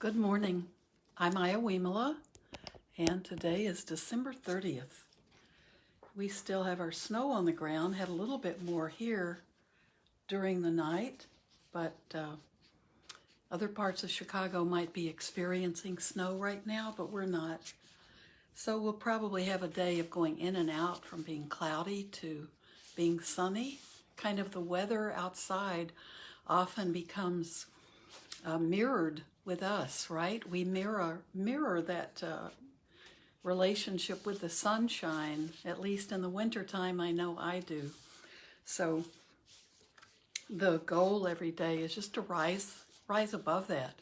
Good morning. I'm Vimala, and today is December 30th. We still have our snow on the ground, had a little bit more here during the night, but other parts of Chicago might be experiencing snow right now, but we're not. So we'll probably have a day of going in and out from being cloudy to being sunny. Kind of the weather outside often becomes mirrored with us, right? We mirror that relationship with the sunshine, at least in the wintertime. I know I do. So the goal every day is just to rise above that.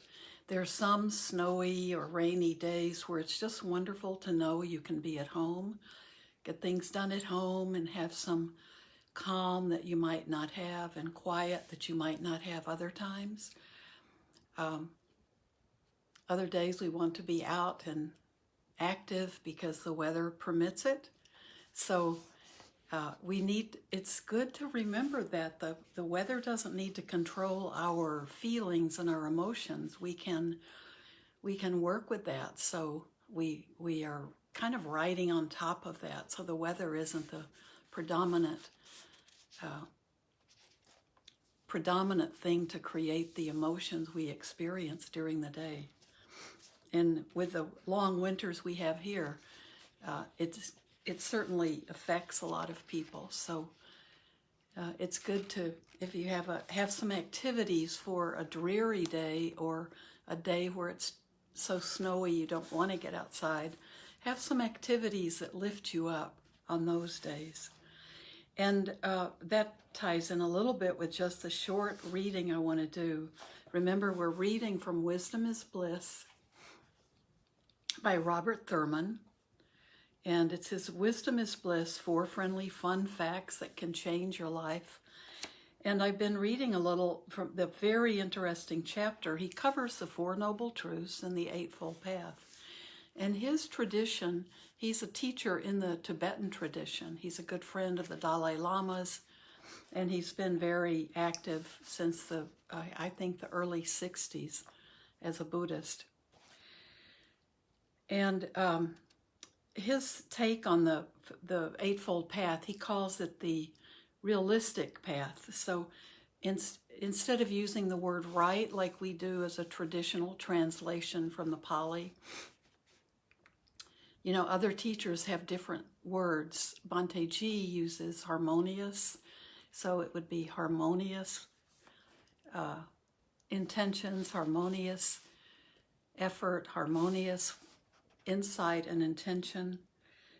There's some snowy or rainy days where it's just wonderful to know you can be at home, get things done at home, and have some calm that you might not have and quiet that you might not have other times. Other days we want to be out and active because the weather permits it. So it's good to remember that the weather doesn't need to control our feelings and our emotions. We can work with that. So we are kind of riding on top of that. So the weather isn't the predominant thing to create the emotions we experience during the day. And with the long winters we have here, it certainly affects a lot of people. So it's good to, if you have some activities for a dreary day or a day where it's so snowy you don't want to get outside, have some activities that lift you up on those days. And that ties in a little bit with just the short reading I want to do. Remember, we're reading from Wisdom is Bliss by Robert Thurman. And it's his Wisdom is Bliss, 4 friendly fun facts that can change your life. And I've been reading a little from the very interesting chapter. He covers the 4 Noble Truths and the Eightfold Path. And his tradition, he's a teacher in the Tibetan tradition. He's a good friend of the Dalai Lama's, and he's been very active since I think the early 60s as a Buddhist. And his take on the Eightfold Path, he calls it the realistic path. So instead of using the word right like we do as a traditional translation from the Pali, you know, other teachers have different words. Bhante G uses harmonious, so it would be harmonious intentions, harmonious effort, harmonious insight and intention.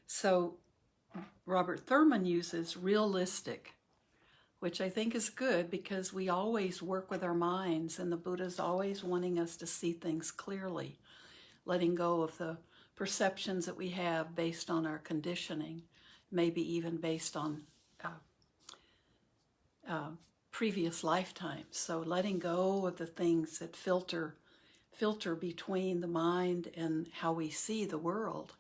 So Robert Thurman uses realistic, which I think is good because we always work with our minds, and the Buddha's always wanting us to see things clearly, letting go of the perceptions that we have based on our conditioning, maybe even based on previous lifetimes. So letting go of the things that filter between the mind and how we see the world.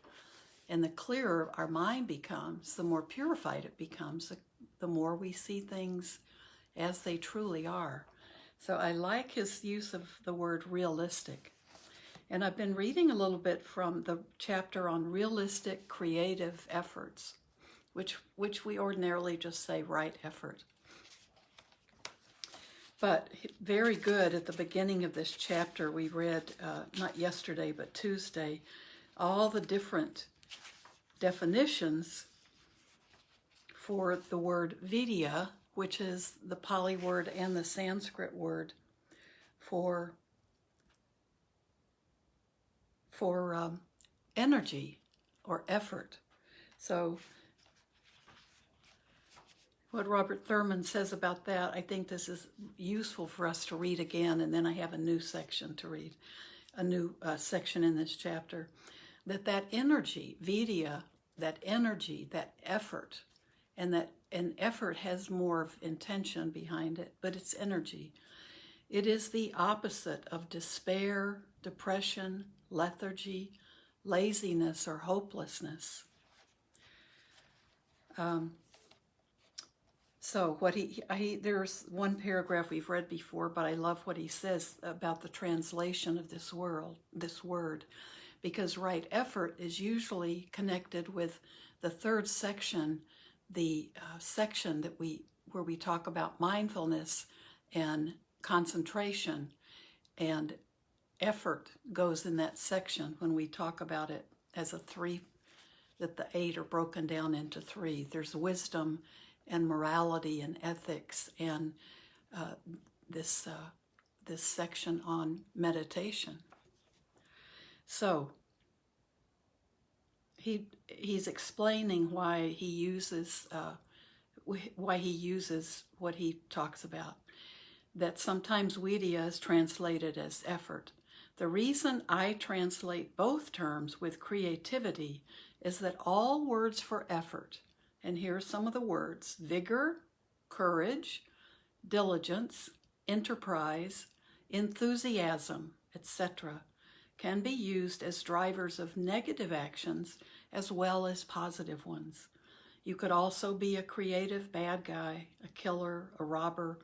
And the clearer our mind becomes, the more purified it becomes, the more we see things as they truly are. So I like his use of the word realistic. And I've been reading a little bit from the chapter on realistic creative efforts, which we ordinarily just say right effort. But very good, at the beginning of this chapter, we read, not yesterday, but Tuesday, all the different definitions for the word vidya, which is the Pali word and the Sanskrit word for energy or effort. So what Robert Thurman says about that, I think this is useful for us to read again, and then I have a new section to read, a new section in this chapter, that energy, vidya, that energy, that effort, and that an effort has more of intention behind it, but it's energy. It is the opposite of despair, depression, lethargy, laziness, or hopelessness. So what there's one paragraph we've read before, but I love what he says about the translation of this word, because right effort is usually connected with the third section, the section where we talk about mindfulness and concentration, and effort goes in that section when we talk about it as a three, that the 8 are broken down into 3. There's wisdom and morality and ethics, and this section on meditation. So he's explaining why he uses what he talks about. That sometimes vidya is translated as effort. The reason I translate both terms with creativity is that all words for effort, and here's some of the words: vigor, courage, diligence, enterprise, enthusiasm, etc., can be used as drivers of negative actions as well as positive ones. You could also be a creative bad guy, a killer, a robber,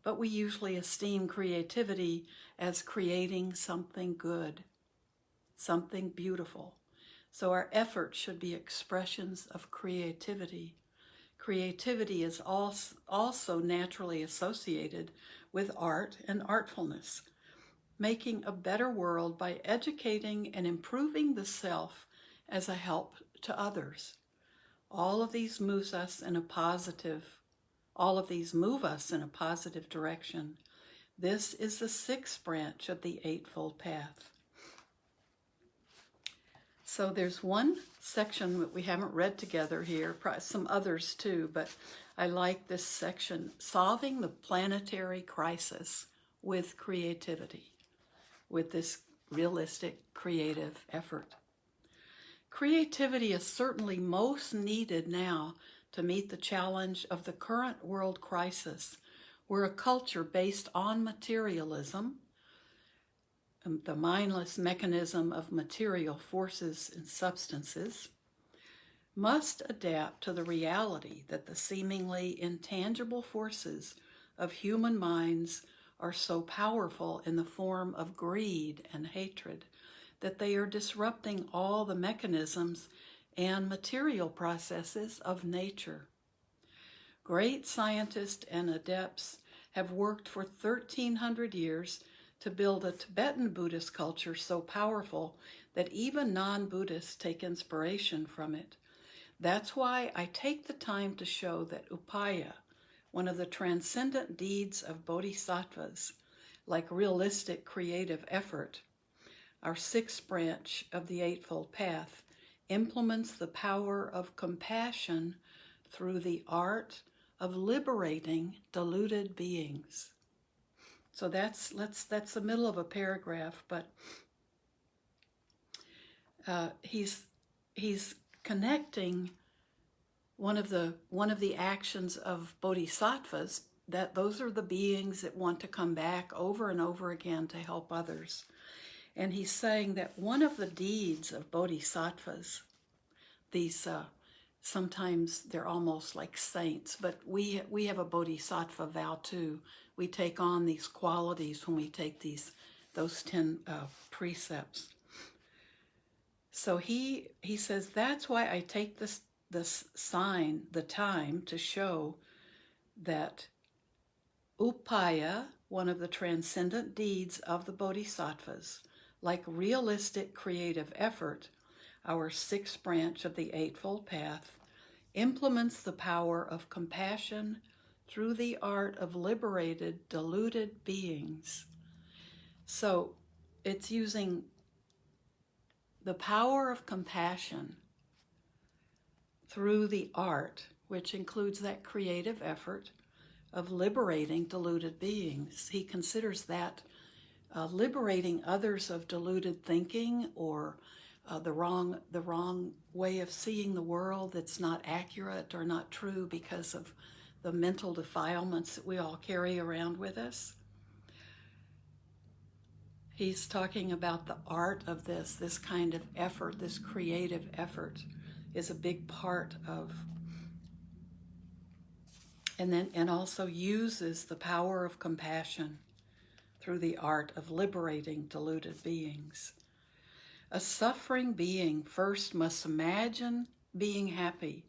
but we usually esteem creativity as creating something good, something beautiful. So our efforts should be expressions of creativity. Creativity is also naturally associated with art and artfulness, making a better world by educating and improving the self as a help to others. All of these move us in a positive direction. This is the 6th branch of the Eightfold Path. So there's one section that we haven't read together here, some others too, but I like this section, Solving the Planetary Crisis with Creativity, with this realistic creative effort. Creativity is certainly most needed now to meet the challenge of the current world crisis, where a culture based on materialism, the mindless mechanism of material forces and substances, must adapt to the reality that the seemingly intangible forces of human minds are so powerful in the form of greed and hatred that they are disrupting all the mechanisms and material processes of nature. Great scientists and adepts have worked for 1,300 years to build a Tibetan Buddhist culture so powerful that even non-Buddhists take inspiration from it. That's why I take the time to show that upaya, one of the transcendent deeds of bodhisattvas, like realistic creative effort, our 6th branch of the Eightfold Path, implements the power of compassion through the art of liberating deluded beings. So that's the middle of a paragraph, but he's connecting one of the actions of bodhisattvas, that those are the beings that want to come back over and over again to help others. And he's saying that one of the deeds of bodhisattvas, these sometimes they're almost like saints, but we have a bodhisattva vow too. We take on these qualities when we take those 10 precepts. So he says that's why I take this time to show that upaya, one of the transcendent deeds of the bodhisattvas, like realistic creative effort, our 6th branch of the Eightfold Path, implements the power of compassion through the art of liberated, deluded beings. So it's using the power of compassion through the art, which includes that creative effort of liberating deluded beings. He considers that liberating others of deluded thinking or the wrong way of seeing the world that's not accurate or not true because of the mental defilements that we all carry around with us. He's talking about the art of this kind of effort, this creative effort is a big part of and also uses the power of compassion through the art of liberating deluded beings. A suffering being first must imagine being happy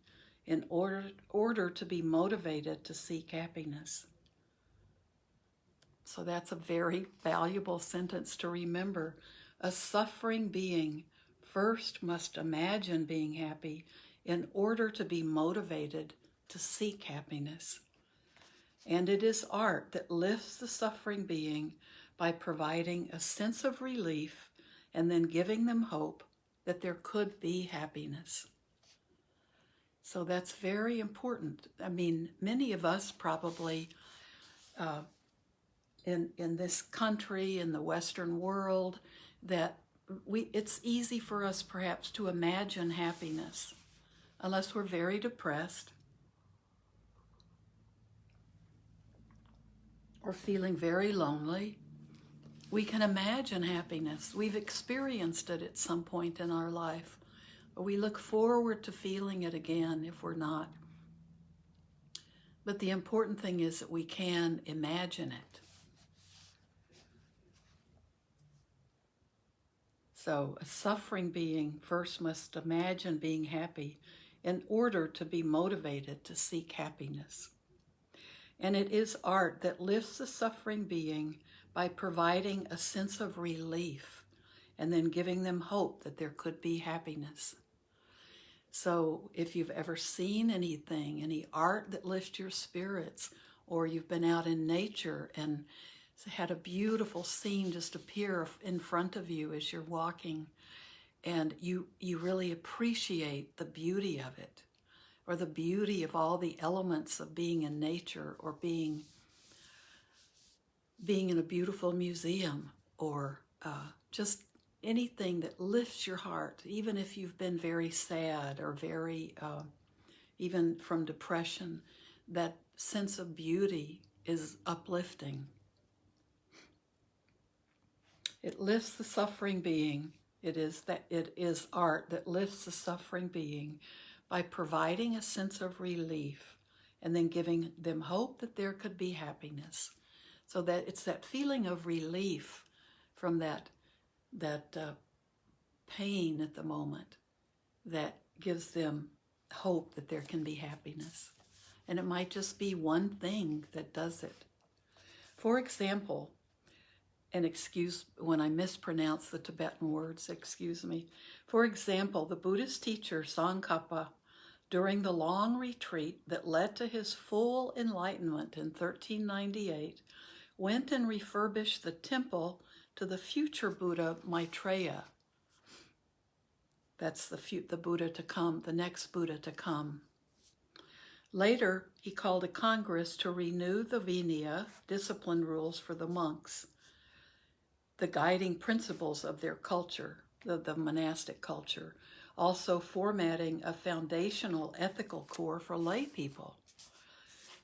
in order to be motivated to seek happiness. So that's a very valuable sentence to remember. A suffering being first must imagine being happy in order to be motivated to seek happiness. And it is art that lifts the suffering being by providing a sense of relief and then giving them hope that there could be happiness. So that's very important. I mean, many of us probably in this country, in the Western world, that it's easy for us perhaps to imagine happiness unless we're very depressed or feeling very lonely. We can imagine happiness. We've experienced it at some point in our life. Or we look forward to feeling it again if we're not. But the important thing is that we can imagine it. So a suffering being first must imagine being happy in order to be motivated to seek happiness. And it is art that lifts the suffering being by providing a sense of relief and then giving them hope that there could be happiness. So if you've ever seen anything, any art that lifts your spirits, or you've been out in nature and had a beautiful scene just appear in front of you as you're walking, and you really appreciate the beauty of it, or the beauty of all the elements of being in nature, or being in a beautiful museum, or just anything that lifts your heart, even if you've been very sad or very, even from depression, that sense of beauty is uplifting. It lifts the suffering being. It is art that lifts the suffering being by providing a sense of relief and then giving them hope that there could be happiness. So that it's that feeling of relief from that pain at the moment that gives them hope that there can be happiness. And it might just be one thing that does it. For example, and excuse when I mispronounce the Tibetan words, excuse me. For example, the Buddhist teacher Tsongkhapa, during the long retreat that led to his full enlightenment in 1398, went and refurbished the temple to the future Buddha Maitreya. That's the Buddha to come, the next Buddha to come. Later, he called a congress to renew the Vinaya, discipline rules for the monks, the guiding principles of their culture, the monastic culture, also formatting a foundational ethical core for lay people.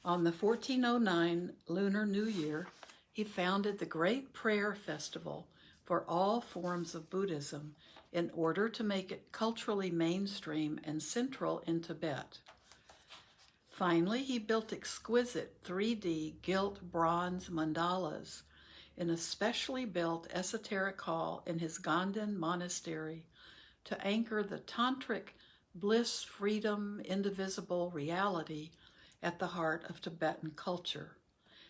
On the 1409 Lunar New Year, he founded the Great Prayer Festival for all forms of Buddhism in order to make it culturally mainstream and central in Tibet. Finally, he built exquisite 3D gilt bronze mandalas in a specially built esoteric hall in his Ganden monastery to anchor the tantric bliss, freedom, indivisible reality at the heart of Tibetan culture.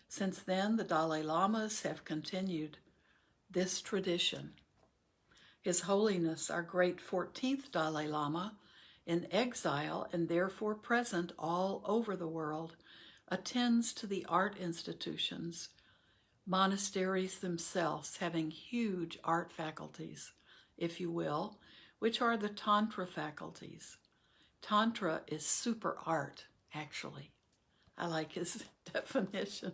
Since then, the Dalai Lamas have continued this tradition. His Holiness, our great 14th Dalai Lama, in exile and therefore present all over the world, attends to the art institutions, monasteries themselves having huge art faculties, if you will, which are the Tantra faculties. Tantra is super art, actually. I like his definitions.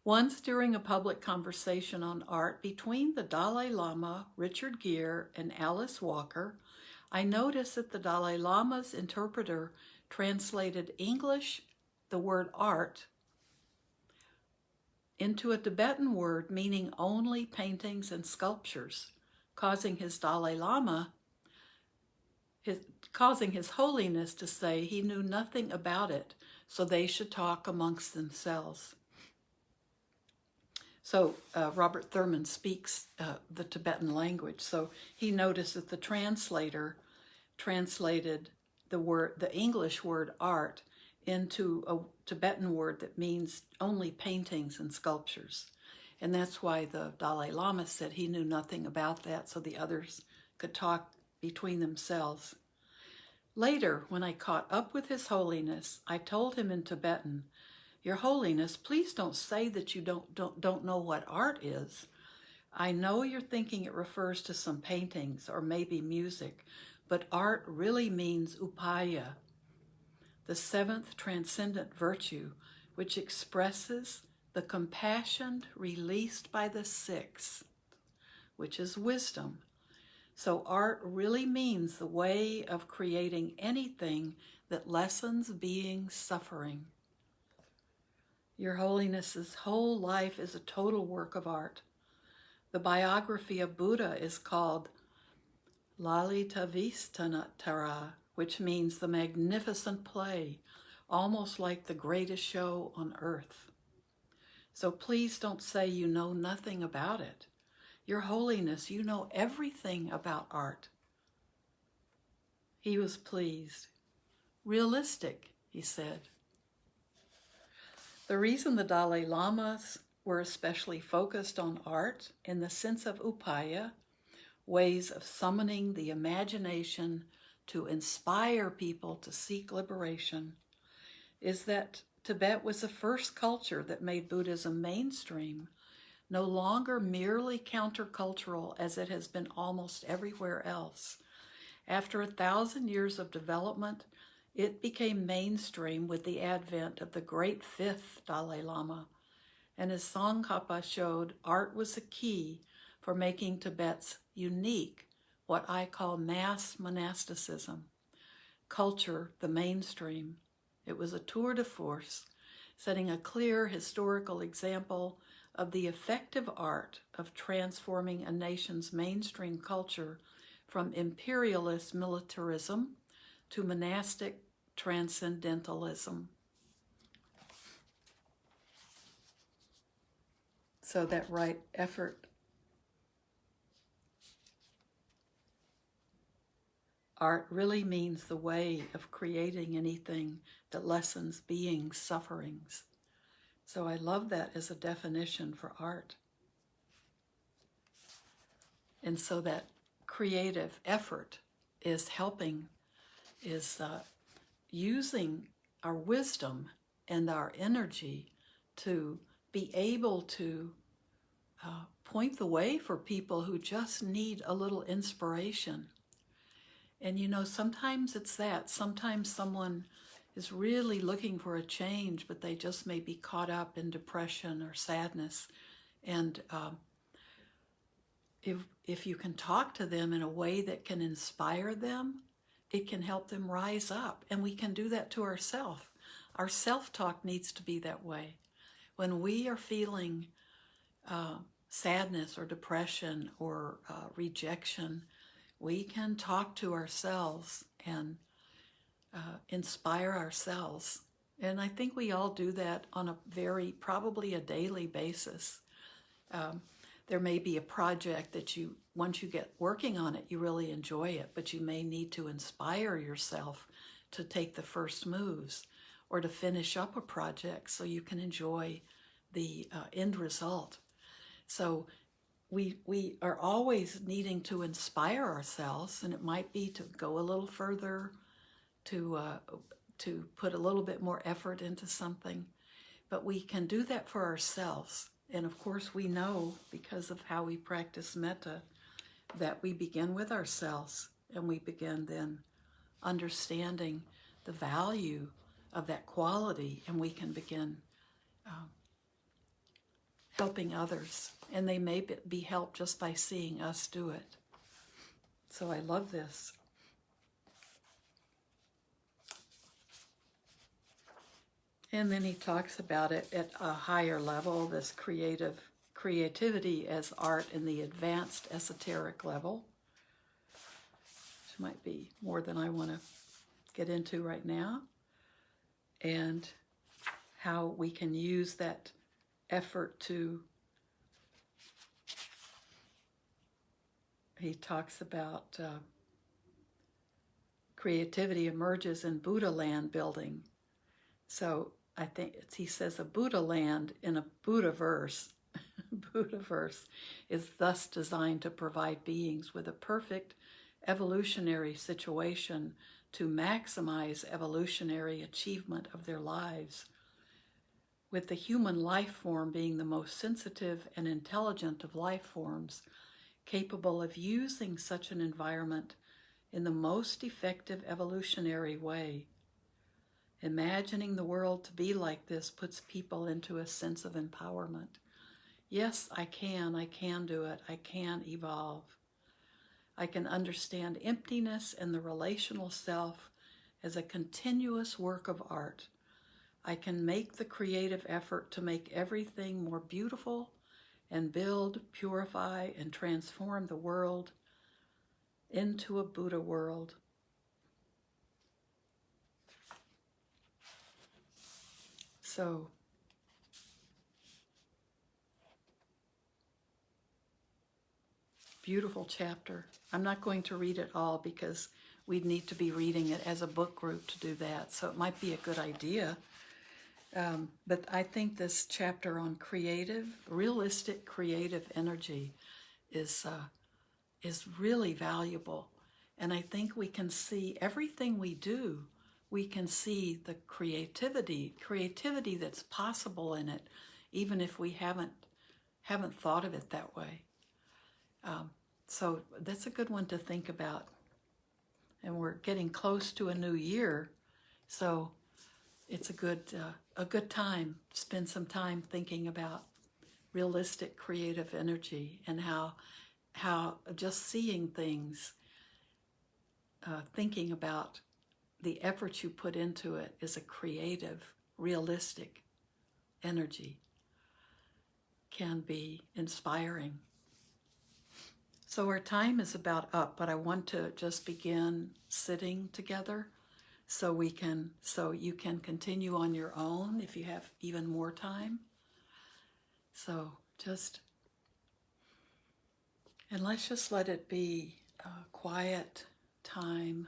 Once during a public conversation on art between the Dalai Lama, Richard Gere, and Alice Walker, I noticed that the Dalai Lama's interpreter translated English, the word art, into a Tibetan word meaning only paintings and sculptures, causing his Holiness to say he knew nothing about it so they should talk amongst themselves. So Robert Thurman speaks the Tibetan language, so he noticed that the translator translated the English word art into a Tibetan word that means only paintings and sculptures. And that's why the Dalai Lama said he knew nothing about that, so the others could talk between themselves. Later, when I caught up with His Holiness, I told him in Tibetan, "Your Holiness, please don't say that you don't know what art is. I know you're thinking it refers to some paintings or maybe music, but art really means upaya, the seventh transcendent virtue, which expresses the compassion released by the sixth, which is wisdom. So art really means the way of creating anything that lessens being's suffering. Your Holiness's whole life is a total work of art. The biography of Buddha is called Lalitavistanatara, which means the magnificent play, almost like the greatest show on earth. So please don't say you know nothing about it. Your Holiness, you know everything about art." He was pleased. "Realistic," he said. The reason the Dalai Lamas were especially focused on art in the sense of upaya, ways of summoning the imagination to inspire people to seek liberation, is that Tibet was the first culture that made Buddhism mainstream, no longer merely countercultural as it has been almost everywhere else. After 1,000 years of development, it became mainstream with the advent of the great fifth Dalai Lama. And as Tsongkhapa showed, art was the key for making Tibet's unique, what I call mass monasticism, culture the mainstream. It was a tour de force, setting a clear historical example of the effective art of transforming a nation's mainstream culture from imperialist militarism to monastic transcendentalism. So that right effort. Art really means the way of creating anything that lessens being's sufferings. So I love that as a definition for art. And so that creative effort is helping, is using our wisdom and our energy to be able to point the way for people who just need a little inspiration. And you know, sometimes it's that. Sometimes someone is really looking for a change, but they just may be caught up in depression or sadness. And if you can talk to them in a way that can inspire them, it can help them rise up. And we can do that to ourselves. Our self-talk needs to be that way. When we are feeling sadness or depression or rejection, we can talk to ourselves and inspire ourselves. And I think we all do that on probably a daily basis. There may be a project that once you get working on it, you really enjoy it, but you may need to inspire yourself to take the first moves or to finish up a project so you can enjoy the end result. So we are always needing to inspire ourselves, and it might be to go a little further, to put a little bit more effort into something. But we can do that for ourselves. And of course we know, because of how we practice metta, that we begin with ourselves, and we begin then understanding the value of that quality, and we can begin helping others. And they may be helped just by seeing us do it. So I love this. And then he talks about it at a higher level, this creativity as art in the advanced esoteric level, which might be more than I want to get into right now. and how we can use that effort to, he talks about creativity emerges in Buddha land building. So I think he says a Buddha land in a Buddha verse. Buddha verse is thus designed to provide beings with a perfect evolutionary situation to maximize evolutionary achievement of their lives, with the human life form being the most sensitive and intelligent of life forms, capable of using such an environment in the most effective evolutionary way. Imagining the world to be like this puts people into a sense of empowerment. Yes, I can do it, I can evolve. I can understand emptiness and the relational self as a continuous work of art. I can make the creative effort to make everything more beautiful and build, purify, and transform the world into a Buddha world. So, beautiful chapter. I'm not going to read it all because we'd need to be reading it as a book group to do that. So it might be a good idea. But I think this chapter on realistic creative energy is really valuable. And I think we can see everything we do, we can see the creativity that's possible in it, even if we haven't thought of it that way. So that's a good one to think about. And we're getting close to a new year, so it's a good time to spend some time thinking about realistic creative energy and how just seeing things, thinking about the effort you put into it is a creative, realistic energy, can be inspiring. So our time is about up, but I want to just begin sitting together so you can continue on your own if you have even more time. So and let's just let it be a quiet time.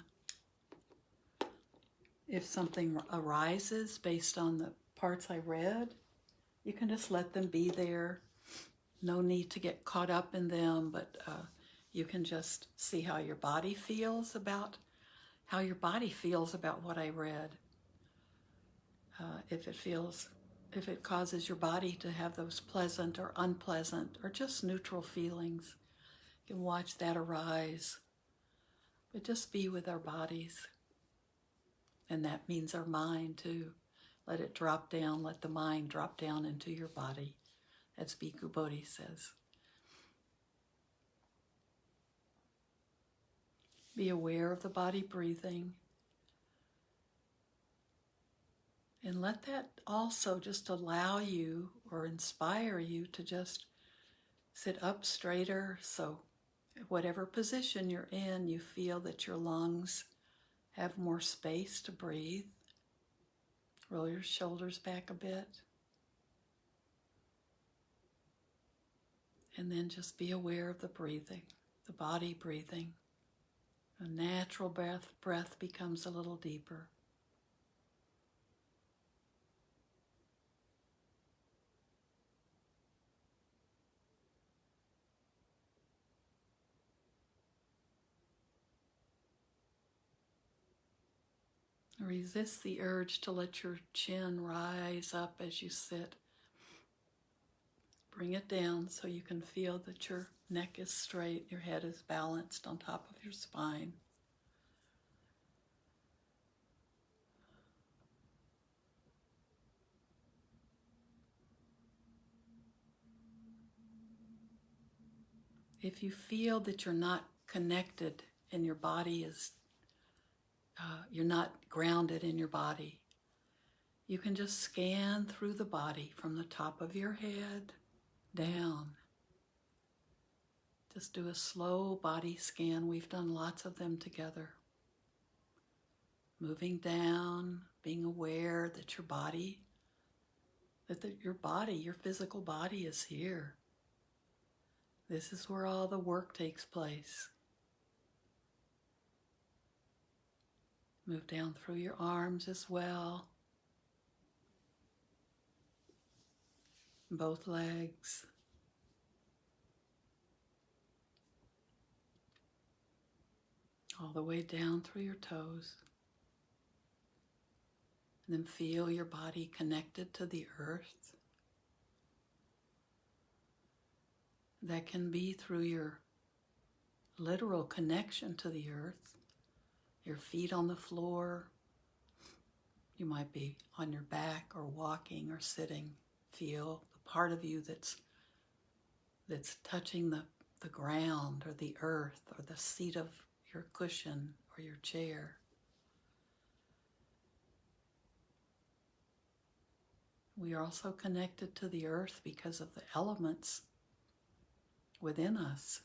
If something arises based on the parts I read, you can just let them be there. No need to get caught up in them, but you can just see how your body feels about what I read. If it causes your body to have those pleasant or unpleasant or just neutral feelings, you can watch that arise. But just be with our bodies. And that means our mind too. Let it drop down, let the mind drop down into your body, as Bhikkhu Bodhi says. Be aware of the body breathing. And let that also just allow you or inspire you to just sit up straighter. So whatever position you're in, you feel that your lungs have more space to breathe. Roll your shoulders back a bit. And then just be aware of the breathing, the body breathing. A natural breath becomes a little deeper. Resist the urge to let your chin rise up as you sit. Bring it down so you can feel that your neck is straight, your head is balanced on top of your spine. If you feel that you're not connected and your body is you're not grounded in your body, you can just scan through the body from the top of your head down. Just do a slow body scan. We've done lots of them together. Moving down being aware that your body, your physical body is here. This is where all the work takes place. Move down through your arms as well. Both legs. All the way down through your toes. And then feel your body connected to the earth. That can be through your literal connection to the earth. Your feet on the floor. You might be on your back or walking or sitting. Feel the part of you that's touching the ground or the earth or the seat of your cushion or your chair. We are also connected to the earth because of the elements within us.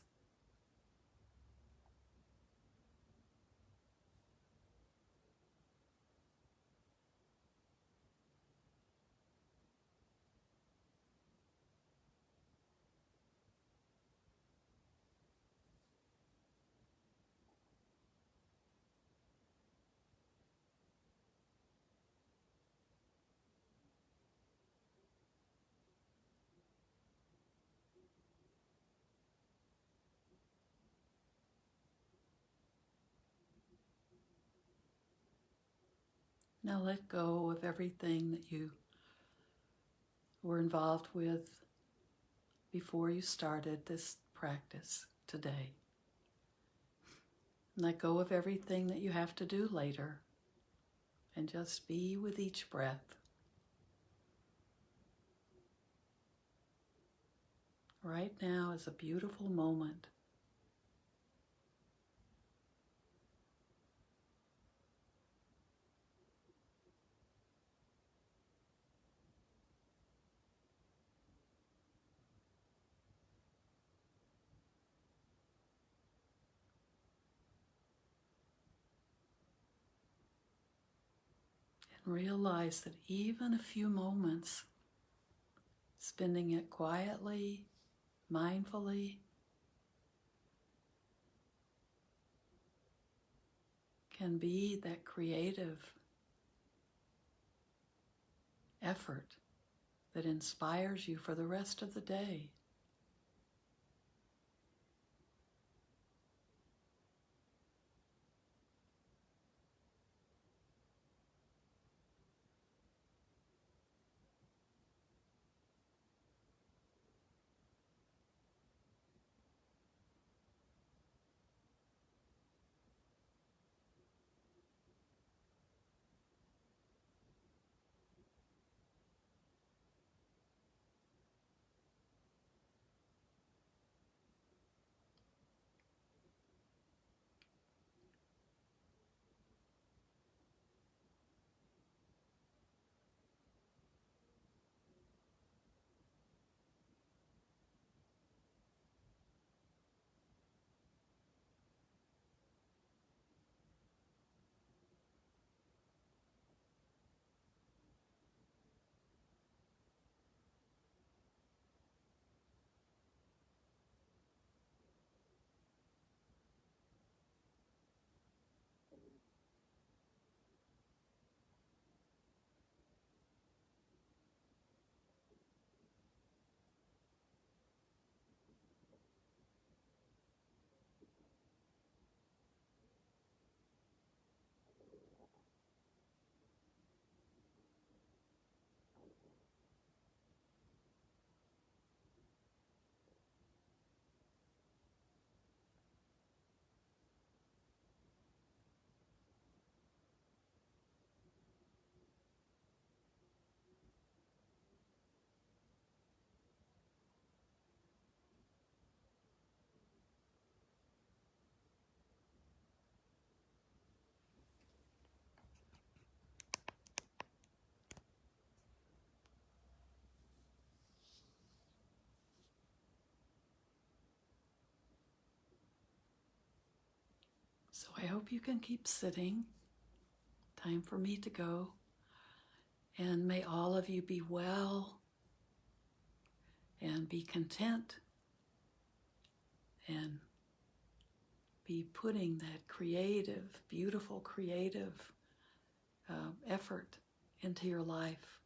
Now let go of everything that you were involved with before you started this practice today. Let go of everything that you have to do later and just be with each breath. Right now is a beautiful moment. And realize that even a few moments, spending it quietly, mindfully, can be that creative effort that inspires you for the rest of the day. So I hope you can keep sitting. Time for me to go. And may all of you be well and be content and be putting that creative, beautiful creative effort into your life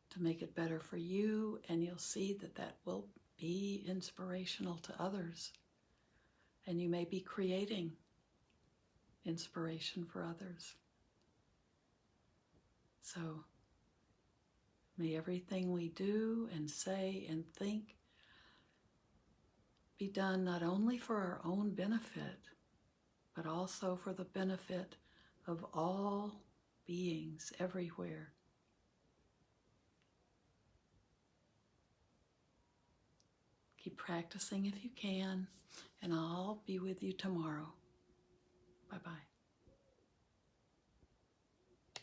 to make it better for you, and you'll see that that will be inspirational to others. And you may be creating inspiration for others. So may everything we do and say and think be done not only for our own benefit, but also for the benefit of all beings everywhere. Keep practicing if you can, and I'll be with you tomorrow. Bye-bye.